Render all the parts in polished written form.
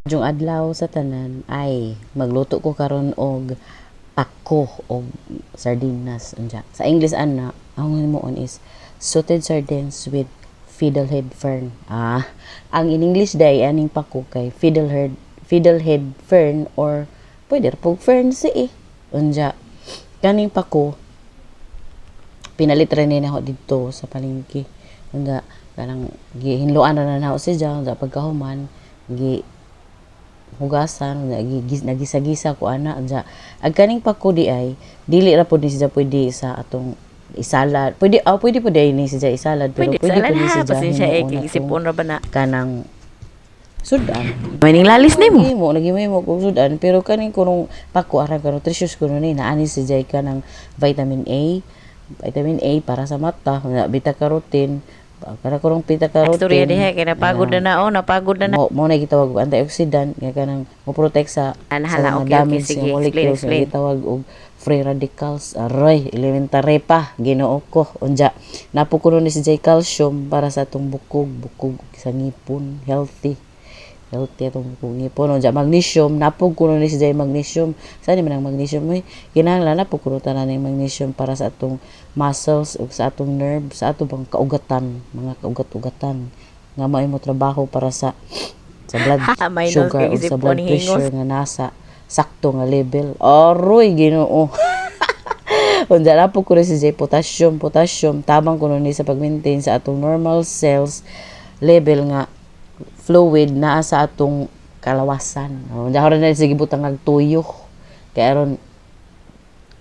Yung adlaw sa tanan ay magluto ko karon og pako og sardinas unja. Sa English ana, ang himuon is sauteed sardines with fiddlehead fern. Ang in English day aning pako kay fiddlehead fern or pwede ra pog fern si unja. Kaning pako pinalit rin ni ako dito sa palengke. Unja kanang gihinluan na nako siya unja pagkahuman gi hugasan nagisa-gisa ko ana unja ag kaning pako di ay dili ra pud ni siya pwede sa atong isalad pwede pud ay ni siya isalad pero pwede pud ni siya pasensya himuon isipon ra ba na kanang sudan maning lalis nimo nagimo kog sudan pero kaning kunong pako ara karon nutritious kuno ni naani siya kanang vitamin A para sa mata beta carotene para kurong pita carotene istorya diha kay napagod na mo na gitawag og antioxidant nga kanang mo protect sa hala mga okay damage sige sa molecules nga explain gitawag og free radicals aroy elementary pa Ginoo ko unja napo kuno ni si calcium para sa atong bukog sa ngipon healthy atong ngipon unja magnesium napog kuno ni si magnesium sa ni man ang magnesium mo kinahanglan na po kuno tanan ng magnesium para sa atong muscles ug sa atong nerve sa atong kaugatan mga kaugat-ugatan nga mao mo trabaho para sa blood sugar o sa blood pressure nga nasa sakto nga level aroy Ginoo unja na po kuno si potassium tabang kuno ni sa pag-maintain sa atong normal cells level nga fluid naa sa atong kalawasan. Unja na sige butang tuyo. Kay aron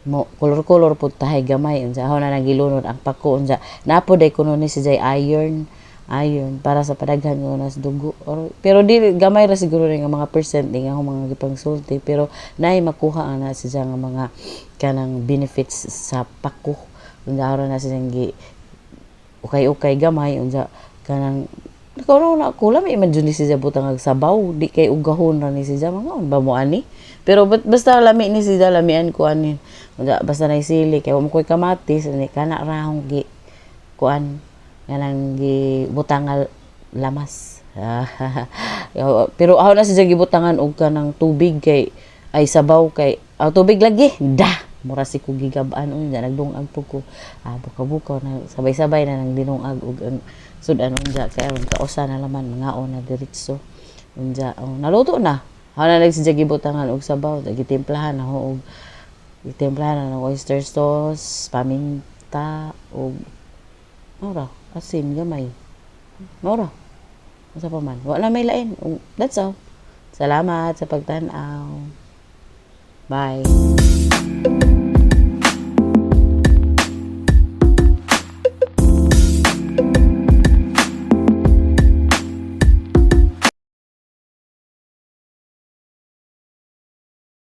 mo kolor-kolor pud tahay gamay unja na nagilunod ang pako unja. Napo day kuno ni si iron para sa padaghan nga nas dugo. Pero di gamay ra siguro nga mga percent nga mga gipangsulti pero naay makuha ana siya nga mga kanang benefits sa pako. Unja na siya gi ukay gamay unja kanang nakaroon na ako lang, imagine ni siya butang agsabaw, di kay ugahon na ni siya, mga ba mo ani? Pero basta lami ni siya, lamian ko ani, basta na isili, kaya mo ko'y kamatis, ani, kana rahong gi, kuan, ganang gi, butangal lamas. Pero ako na siya gibutangan og kanang tubig kay, ay sabaw kay, tubig lagi, mura si ko gigabaan unja nagdungag po ko buka-buka na sabay-sabay na nang dinungag og sudan unja kay aron kausa na laman mangaon na diretso unja naluto na na nagsidya gibutangan og sabaw gitimplahan na og gitimplahan na ng oyster sauce paminta og ora asin gamay ora asa pa man wala may lain that's all salamat sa pagtan-aw bye